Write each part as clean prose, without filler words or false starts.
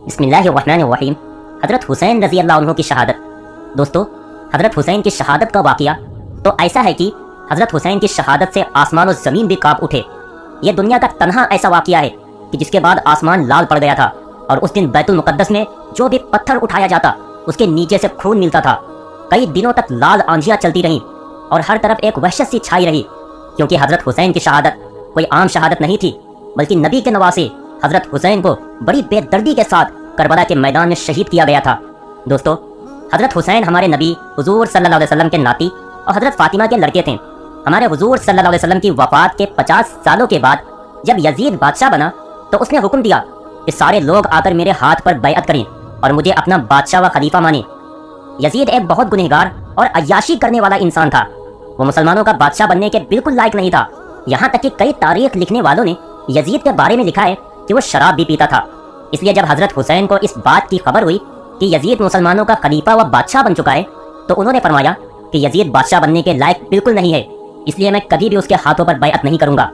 बिस्मिल्लाहिर्रहमानिर्रहीम। हज़रत हुसैन रज़ी अल्लाह अन्हु की शहादत। दोस्तों, हज़रत हुसैन की शहादत का वाक़या तो ऐसा है कि हज़रत हुसैन की शहादत से आसमान और ज़मीन भी काँप उठे। ये दुनिया का तन्हा ऐसा वाक़या है कि जिसके बाद आसमान लाल पड़ गया था और उस दिन बैतुल मुक़द्दस में जो भी पत्थर उठाया जाता उसके नीचे से खून मिलता था। कई दिनों तक लाल आंधियाँ चलती रहीं और हर तरफ एक वहशत सी छाई रही, क्योंकि हज़रत हुसैन की शहादत कोई आम शहादत नहीं थी, बल्कि नबी के नवासे हज़रत हुसैन को बड़ी बेदर्दी के साथ करबला के मैदान में शहीद किया गया था। दोस्तों, हज़रत हुसैन हमारे नबी हुजूर सल्लल्लाहु अलैहि वसल्लम के नाती और हज़रत फातिमा के लड़के थे। हमारे हुजूर सल्लल्लाहु अलैहि वसल्लम की वफ़ात के 50 सालों के बाद जब यजीद बादशाह बना तो उसने हुक्म दिया कि सारे लोग आकर मेरे हाथ पर बैअत करें और मुझे अपना बादशाह व खलीफा माने। यजीद एक बहुत गुनहगार और अय्याशी करने वाला इंसान था। वो मुसलमानों का बादशाह बनने के बिल्कुल लायक नहीं था। यहाँ तक कि कई तारीख लिखने वालों ने यजीद के बारे में लिखा है कि वो शराब भी पीता था। इसलिए जब हज़रत हुसैन को इस बात की खबर हुई कि यजीद मुसलमानों का खलीफा व बादशाह बन चुका है, तो उन्होंने फरमाया कि यजीद बादशाह बनने के लायक बिल्कुल नहीं है, इसलिए मैं कभी भी उसके हाथों पर बैअत नहीं करूँगा।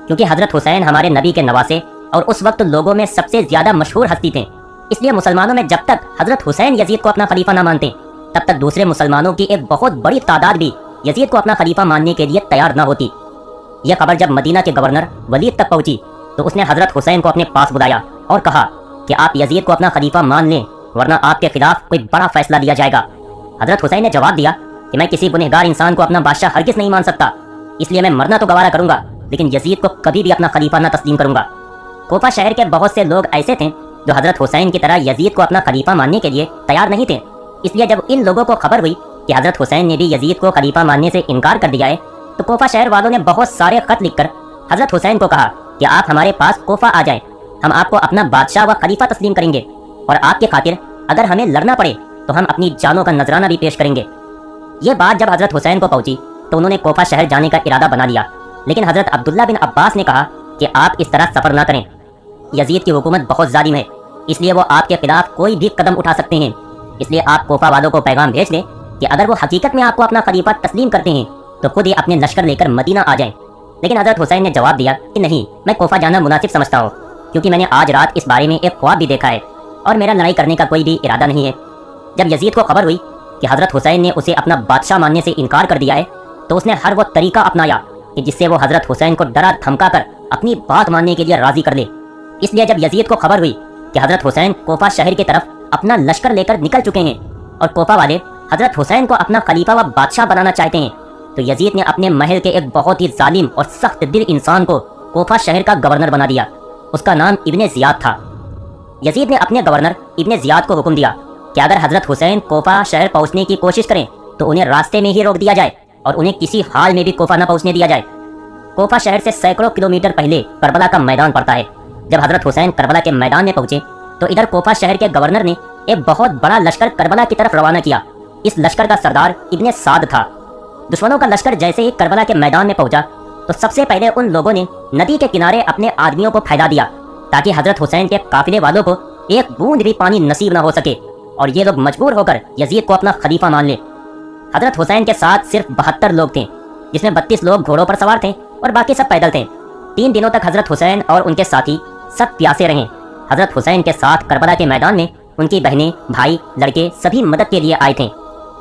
क्योंकि हज़रत हुसैन हमारे नबी के नवासे और उस वक्त लोगों में सबसे ज़्यादा मशहूर हस्ती थे। इसलिए मुसलमानों में जब तक हज़रत हुसैन यजीद को अपना खलीफा ना मानते, तब तक दूसरे मुसलमानों की एक बहुत बड़ी तादाद भी यजीद को अपना खलीफा मानने के लिए तैयार न होती। यह खबर जब मदीना के गवर्नर वलीद तक पहुंची तो उसने हज़रत हुसैन को अपने पास बुलाया और कहा कि आप यजीद को अपना खलीफा मान लें, वरना आपके खिलाफ कोई बड़ा फैसला लिया जाएगा। हज़रत हुसैन ने जवाब दिया कि मैं किसी गुनहगार इंसान को अपना बादशाह हरगिज़ नहीं मान सकता, इसलिए मैं मरना तो गवारा करूंगा, लेकिन यजीद को कभी भी अपना खलीफा न तस्लीम करूंगा। कोफा शहर के बहुत से लोग ऐसे थे जो हज़रत हुसैन की तरह यजीद को अपना खलीफा मानने के लिए तैयार नहीं थे। इसलिए जब इन लोगों को खबर हुई कि हज़रत हुसैन ने भी यजीद को खलीफा मानने से इनकार कर दिया है, तो कोफा शहर वालों ने बहुत सारे खत लिखकर हज़रत हुसैन को कहा कि आप हमारे पास कोफा आ जाएं, हम आपको अपना बादशाह व खलीफा तस्लीम करेंगे और आपके खातिर अगर हमें लड़ना पड़े तो हम अपनी जानों का नजराना भी पेश करेंगे। ये बात जब हज़रत हुसैन को पहुंची तो उन्होंने कोफा शहर जाने का इरादा बना लिया, लेकिन हज़रत अब्दुल्ला बिन अब्बास ने कहा कि आप इस तरह सफ़र ना करें। यजीद की हुकूमत बहुत जालिम है, इसलिए वो आपके खिलाफ कोई भी कदम उठा सकते हैं। इसलिए आप कोफा वालों को पैगाम भेज दें कि अगर वो हकीकत में आपको अपना खलीफा तस्लीम करते हैं तो खुद ही अपने लश्कर लेकर मदीना आ जाएं। लेकिन हज़रत हुसैन ने जवाब दिया कि नहीं, मैं कोफा जाना मुनासिब समझता हूँ, क्योंकि मैंने आज रात इस बारे में एक ख्वाब भी देखा है और मेरा लड़ाई करने का कोई भी इरादा नहीं है। जब यजीद को खबर हुई कि हज़रत हुसैन ने उसे अपना बादशाह मानने से इनकार कर दिया है, तो उसने हर वो तरीका अपनाया कि जिससे वो हज़रत हुसैन को डरा धमका कर अपनी बात मानने के लिए राज़ी कर ले। इसलिए जब यजीद को खबर हुई कि हज़रत हुसैन कोफा शहर की तरफ अपना लश्कर लेकर निकल चुके हैं और कोफा वाले हज़रत हुसैन को अपना खलीफा व बादशाह बनाना चाहते हैं, तो यजीद ने अपने महल के एक बहुत ही जालिम और सख्त दिल इंसान को कोफा शहर का गवर्नर बना दिया। उसका नाम इब्ने ज़ियाद था। यजीद ने अपने गवर्नर इब्ने ज़ियाद को हुक्म दिया कि अगर हज़रत हुसैन कोफा शहर पहुंचने की कोशिश करें तो उन्हें रास्ते में ही रोक दिया जाए और उन्हें किसी हाल में भी कोफा न पहुंचने दिया जाए। कोफा शहर से सैकड़ों किलोमीटर पहले करबला का मैदान पड़ता है। जब हज़रत हुसैन करबला के मैदान में पहुंचे तो इधर कोफा शहर के गवर्नर ने एक बहुत बड़ा लश्कर करबला की तरफ रवाना किया। इस लश्कर का सरदार इब्ने साद था। दुश्मनों का लश्कर जैसे ही करबला के मैदान में पहुंचा तो सबसे पहले उन लोगों ने नदी के किनारे अपने आदमियों को फैला दिया, ताकि हज़रत हुसैन के काफिले वालों को एक बूंद भी पानी नसीब न हो सके और ये लोग मजबूर होकर यजीद को अपना खलीफा मान ले। हज़रत हुसैन के साथ सिर्फ 72 लोग थे, जिसमें 32 लोग घोड़ों पर सवार थे और बाकी सब पैदल थे। 3 दिनों तक हज़रत हुसैन और उनके साथी सब प्यासे रहे। हज़रत हुसैन के साथ करबला के मैदान में उनकी बहनें, भाई, लड़के सभी मदद के लिए आए थे।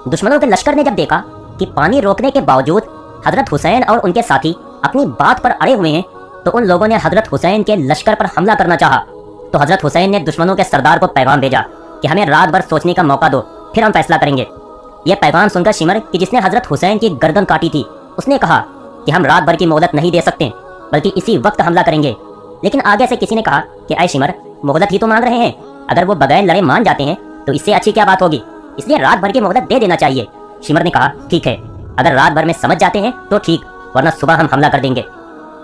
दुश्मनों के लश्कर ने जब देखा कि पानी रोकने के बावजूद हज़रत हुसैन और उनके साथी अपनी बात पर अड़े हुए हैं, तो उन लोगों ने हज़रत हुसैन के लश्कर पर हमला करना चाहा। तो हज़रत हुसैन ने दुश्मनों के सरदार को पैगाम भेजा कि हमें रात भर सोचने का मौका दो, फिर हम फैसला करेंगे। यह पैगाम सुनकर शिमर कि जिसने हज़रत हुसैन की गर्दन काटी थी, उसने कहा कि हम रात भर की मोहलत नहीं दे सकते, बल्कि इसी वक्त हमला करेंगे। लेकिन आगे से किसी ने कहा कि ऐ शिमर, मोहलत ही तो मांग रहे हैं, अगर वो बगैर लड़े मान जाते हैं तो इससे अच्छी क्या बात होगी, इसलिए रात भर की मोहलत दे देना चाहिए। शिमर ने कहा ठीक है, अगर रात भर में समझ जाते हैं तो ठीक, वरना सुबह हम हमला कर देंगे।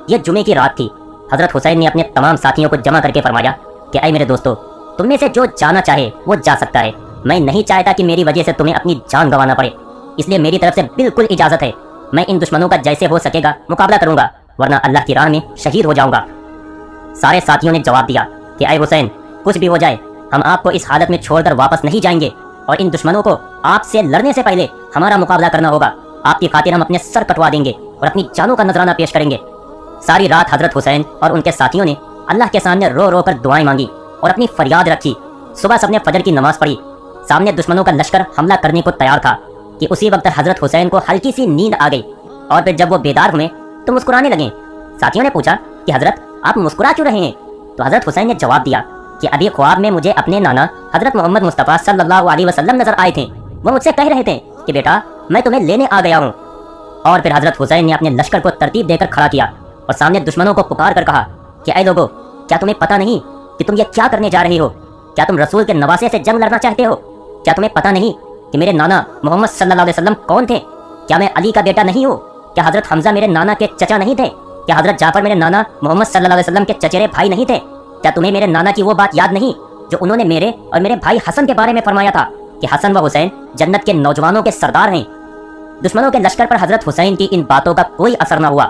यह जुमे की रात थी। हज़रत हुसैन ने अपने तमाम साथियों को जमा करके फरमाया कि ऐ मेरे दोस्तों, तुम में से जो जाना चाहे वो जा सकता है। मैं नहीं चाहता कि मेरी वजह से तुम्हें अपनी जान गंवाना पड़े, इसलिए मेरी तरफ से बिल्कुल इजाज़त है। मैं इन दुश्मनों का जैसे हो सकेगा मुकाबला करूंगा, वरना अल्लाह की राह में शहीद हो जाऊंगा। सारे साथियों ने जवाब दिया कि ऐ हुसैन, कुछ भी हो जाए हम आपको इस हालत में छोड़कर वापस नहीं जाएंगे और इन दुश्मनों को आपसे लड़ने से पहले हमारा मुकाबला करना होगा। आपकी खातिर हम अपने सर कटवा देंगे और अपनी जानों का नजराना पेश करेंगे। सारी रात हज़रत हुसैन और उनके साथियों ने अल्लाह के सामने रो रो कर दुआएं मांगी और अपनी फरियाद रखी सुबह सबने फजर की नमाज पढ़ी। सामने दुश्मनों का लश्कर हमला करने को तैयार था कि उसी वक्त हजरत हुसैन को हल्की सी नींद आ गई और फिर जब वो बेदार हुए तो मुस्कुराने लगे। साथियों ने पूछा कि हजरत आप मुस्कुरा क्यों रहे हैं? तो हजरत हुसैन ने जवाब दिया कि अभी ख्वाब में मुझे अपने नाना हजरत मोहम्मद मुस्तफ़ा सल्लल्लाहु अलैहि वसल्लम नजर आए थे। वो मुझसे कह रहे थे कि बेटा मैं तुम्हें लेने आ गया हूँ। और फिर हजरत हुसैन ने अपने लश्कर को तरतीब देकर खड़ा किया और सामने दुश्मनों को पुकार कर कहा कि ऐ लोगों, क्या तुम्हें पता नहीं कि तुम ये क्या करने जा रहे हो? क्या तुम रसूल के नवासे से जंग लड़ना चाहते हो? क्या तुम्हें पता नहीं कि मेरे नाना मोहम्मद सल्लल्लाहु अलैहि वसल्लम कौन थे? क्या मैं अली का बेटा नहीं हूँ? क्या हजरत हमजा मेरे नाना के चचा नहीं थे? क्या हजरत जाफर मेरे नाना मोहम्मद सल्लल्लाहु अलैहि वसल्लम के चचेरे भाई नहीं थे? क्या तुम्हें मेरे नाना की वो बात याद नहीं जो उन्होंने मेरे और मेरे भाई हसन के बारे में फरमाया था कि हसन व हुसैन जन्नत के नौजवानों के सरदार हैं? दुश्मनों के लश्कर पर हजरत हुसैन की इन बातों का कोई असर न हुआ।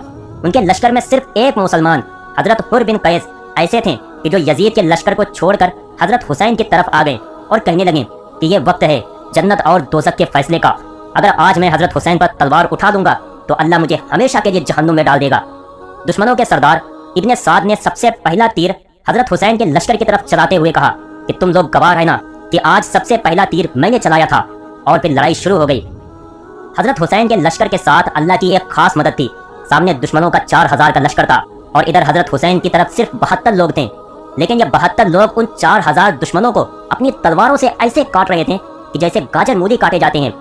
उनके लश्कर में सिर्फ एक मुसलमान हजरत हुर बिन कैस ऐसे थे कि जो यजीद के लश्कर को छोड़कर हजरत हुसैन की तरफ आ गए और कहने लगे कि ये वक्त है जन्नत और दोज़ख के फैसले का। अगर आज मैं हजरत हुसैन पर तलवार उठा दूंगा तो अल्लाह मुझे हमेशा के लिए जहन्नुम में डाल देगा। दुश्मनों के सरदार इब्ने साद ने सबसे पहला तीर हजरत हुसैन के लश्कर की तरफ चलाते हुए कहा कि तुम लोग गवाह रहना कि आज सबसे पहला तीर मैंने चलाया था। और फिर लड़ाई शुरू हो गई। हजरत हुसैन के लश्कर के साथ अल्लाह की एक खास मदद थी। सामने दुश्मनों का 4000 का लश्कर था और इधर हजरत हुसैन की तरफ सिर्फ 72 लोग थे। लेकिन ये 72 लोग उन 4000 दुश्मनों को अपनी तलवारों से ऐसे काट रहे थे कि जैसे गाजर मूली काटे जाते हैं।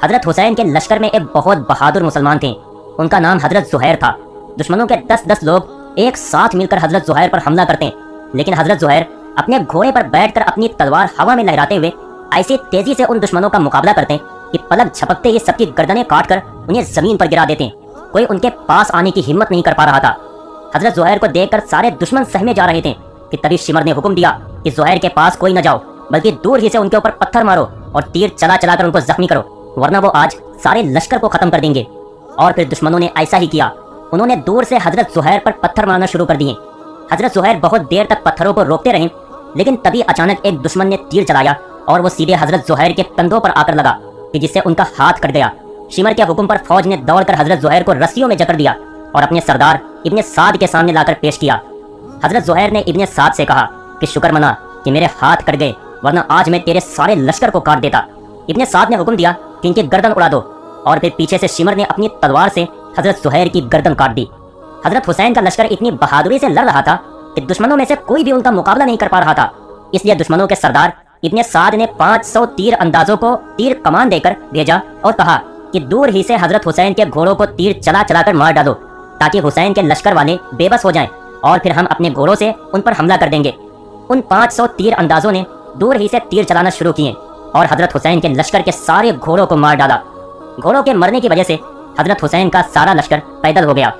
हजरत हुसैन के लश्कर में एक बहुत बहादुर मुसलमान थे। उनका नाम हजरत जुहैर था। दुश्मनों के 10-10 लोग एक साथ मिलकर हजरत जुहैर पर हमला करते, लेकिन हजरत जुहैर अपने घोड़े पर बैठकर अपनी तलवार हवा में लहराते हुए ऐसी तेजी से उन दुश्मनों का मुकाबला करते कि पलक झपकते ही सबकी गर्दनें काटकर उन्हें जमीन पर गिरा देते। कोई उनके पास आने की हिम्मत नहीं कर पा रहा था। हजरत जुहैर को देखकर सारे दुश्मन सहमे जा रहे थे कि तभी शिमर ने हुक्म दिया कि जुहैर के पास कोई न जाओ, बल्कि दूर ही से उनके ऊपर पत्थर मारो और तीर चला चला कर उनको जख्मी करो, वरना वो आज सारे लश्कर को खत्म कर देंगे। और फिर दुश्मनों ने ऐसा ही किया। उन्होंने दूर से हजरत जुहैर पर पत्थर मारना शुरू कर दिए। हजरत जुहैर बहुत देर तक पत्थरों को रोकते रहे, लेकिन तभी अचानक एक दुश्मन ने तीर चलाया और वो सीधे हजरत जुहैर के कंधों पर आकर लगा कि जिससे उनका हाथ कट गया। शिमर के हुक्म पर फौज ने दौड़कर हजरत जुहैर को रस्सियों में जकड़ दिया और अपने सरदार इब्ने साद के सामने लाकर पेश किया। हजरत जुहैर ने इब्ने साद से कहा कि शुक्र मना कि मेरे हाथ कट गए, वरना आज मैं तेरे सारे लश्कर को काट देता। इब्ने साद ने हुक्म दिया कि इनकी गर्दन उड़ा दो और फिर पीछे से शिमर ने अपनी तलवार से हजरत जुहैर की गर्दन काट दी। हजरत हुसैन का लश्कर इतनी बहादुरी से लड़ रहा था कि दुश्मनों में से कोई भी उनका मुकाबला नहीं कर पा रहा था। इसलिए दुश्मनों के सरदार इब्ने साद ने 500 तीर अंदाजों को तीर कमान देकर भेजा और कहा कि दूर ही से हजरत हुसैन के घोड़ों को तीर चला चलाकर मार डालो, ताकि हुसैन के लश्कर वाले बेबस हो जाएं और फिर हम अपने घोड़ों से उन पर हमला कर देंगे। उन 500 तीर अंदाजों ने दूर ही से तीर चलाना शुरू किए और हजरत हुसैन के लश्कर के सारे घोड़ों को मार डाला। घोड़ों के मरने की वजह से हजरत हुसैन का सारा लश्कर पैदल हो गया।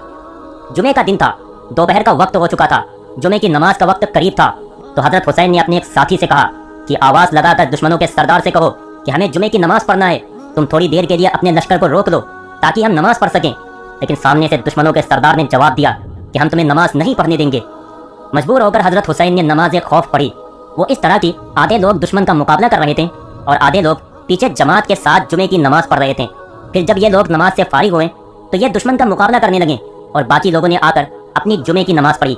जुमे का दिन था, दोपहर का वक्त हो चुका था, जुमे की नमाज का वक्त करीब था। तो हजरत हुसैन ने अपने एक साथी से कहा कि आवाज लगाकर दुश्मनों के सरदार से कहो कि हमें जुमे की नमाज पढ़ना है, तुम थोड़ी देर के लिए अपने लश्कर को रोक लो ताकि हम नमाज पढ़ सकें। लेकिन सामने से दुश्मनों के सरदार ने जवाब दिया कि हम तुम्हें नमाज नहीं पढ़ने देंगे। मजबूर होकर हजरत हुसैन ने नमाज खौफ पढ़ी। वो इस तरह की, आधे लोग दुश्मन का मुकाबला कर रहे थे और आधे लोग पीछे जमात के साथ जुमे की नमाज पढ़ रहे थे। फिर जब ये लोग नमाज से फारिग हुए तो ये दुश्मन का मुकाबला करने लगे और बाकी लोगों ने आकर अपनी जुमे की नमाज पढ़ी।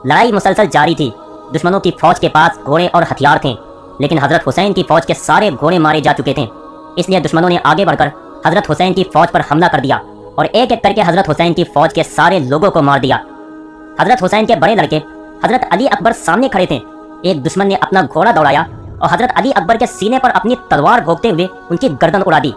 लड़ाई मुसलसल जारी थी। दुश्मनों की फौज के पास घोड़े और हथियार थे, लेकिन हजरत हुसैन की फौज के सारे घोड़े मारे जा चुके थे। इसलिए दुश्मनों ने आगे बढ़कर हजरत हुसैन की फौज पर हमला कर दिया और एक एक करके हजरत हुसैन की फौज के सारे लोगों को मार दिया। हजरत हुसैन के बड़े लड़के हजरत अली अकबर सामने खड़े थे। एक दुश्मन ने अपना घोड़ा दौड़ाया और हजरत अली अकबर के सीने पर अपनी तलवार भोंकते हुए उनकी गर्दन उड़ा दी।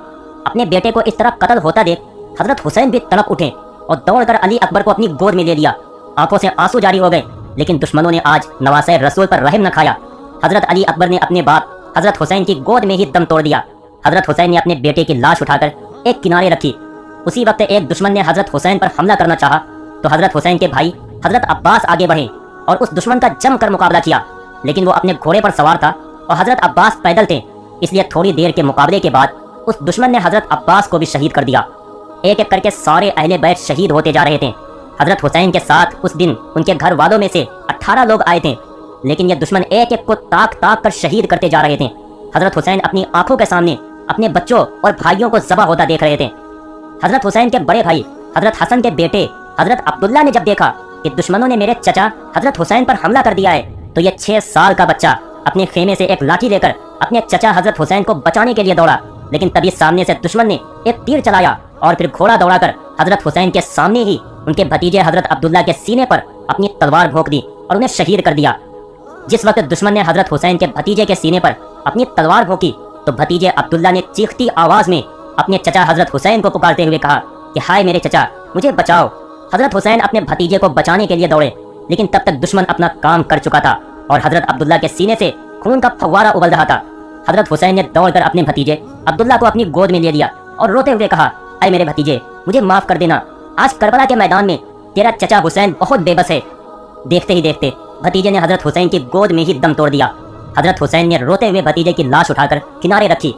अपने बेटे को इस तरह कत्ल होता देख हजरत हुसैन भी तड़प उठे और दौड़कर अली अकबर को अपनी गोद में ले लिया। आंखों से आंसू जारी हो गए, लेकिन दुश्मनों ने आज नवासे रसूल पर रहम न खाया। हजरत अली अकबर ने अपने बाप हजरत हुसैन की गोद में ही दम तोड़ दिया। हजरत हुसैन ने अपने बेटे की लाश उठाकर एक किनारे रखी। उसी वक्त एक दुश्मन ने हजरत हुसैन पर हमला करना चाहा तो हजरत हुसैन के भाई हजरत अब्बास आगे बढ़े और उस दुश्मन का जमकर मुकाबला किया, लेकिन वो अपने घोड़े पर सवार था और हजरत अब्बास पैदल थे। इसलिए थोड़ी देर के मुकाबले के बाद उस दुश्मन ने हजरत अब्बास को भी शहीद कर दिया। एक एक करके सारे अहले बैत शहीद होते जा रहे थे। हजरत हुसैन के साथ उस दिन उनके घर वालों में से 18 लोग आए थे, लेकिन ये दुश्मन एक एक को ताक ताक कर शहीद करते जा रहे थे। हजरत हुसैन अपनी आंखों के सामने अपने बच्चों और भाइयों को ज़बह होता देख रहे थे। हजरत हुसैन के बड़े भाई हजरत हसन के बेटे हजरत अब्दुल्ला ने जब देखा कि दुश्मनों ने मेरे चचा हजरत हुसैन पर हमला कर दिया है, तो ये 6 साल का बच्चा अपने खेमे से एक लाठी लेकर अपने चचा हजरत हुसैन को बचाने के लिए दौड़ा, लेकिन तभी सामने से दुश्मन ने एक तीर चलाया और फिर घोड़ा दौड़ाकर हजरत हुसैन के सामने ही उनके भतीजे हजरत अब्दुल्ला के सीने पर अपनी तलवार भोंक दी और उन्हें शहीद कर दिया। जिस वक्त दुश्मन ने हजरत हुसैन के भतीजे के सीने पर अपनी तलवार भोंकी तो भतीजे अब्दुल्ला ने चीखती आवाज में अपने चचा हजरत हुसैन को पुकारते हुए कहा कि हाय मेरे चचा, मुझे बचाओ। हजरत हुसैन अपने भतीजे को बचाने के लिए दौड़े, लेकिन तब तक दुश्मन अपना काम कर चुका था और हजरत अब्दुल्ला के सीने से खून का फव्वारा उबल रहा था। हजरत हुसैन ने दौड़कर अपने भतीजे अब्दुल्ला को अपनी गोद में ले लिया और रोते हुए कहा, अरे मेरे भतीजे, मुझे माफ कर देना, आज करबला के मैदान में तेरा चचा हुसैन बहुत बेबस है। देखते ही देखते भतीजे ने हजरत हुसैन की गोद में ही दम तोड़ दिया। हजरत हुसैन ने रोते हुए भतीजे की लाश उठाकर किनारे रखी।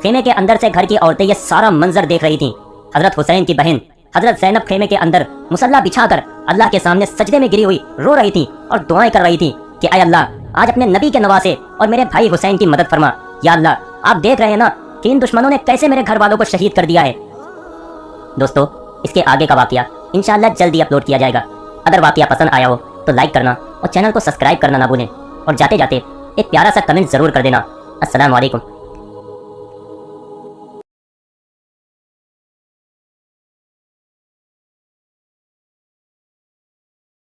खेमे के अंदर से घर की औरतें ये सारा मंजर देख रही थीं। हजरत हुसैन की बहन हजरत ज़ैनब खेमे के अंदर मुसल्ला बिछाकर अल्लाह के सामने सजदे में गिरी हुई रो रही थी और दुआएं कर रही थी कि ऐ अल्लाह, आज अपने नबी के नवासे और मेरे भाई हुसैन की मदद फरमा। या अल्लाह, आप देख रहे हैं ना कि इन दुश्मनों ने कैसे मेरे घर वालों को शहीद कर दिया है। दोस्तों, इसके आगे का वाकया इंशाअल्लाह जल्दी अपलोड किया जाएगा। अगर वाकया पसंद आया हो तो लाइक करना और चैनल को सब्सक्राइब करना ना भूलें और जाते जाते एक प्यारा सा कमेंट जरूर कर देना। अस्सलाम वालेकुम।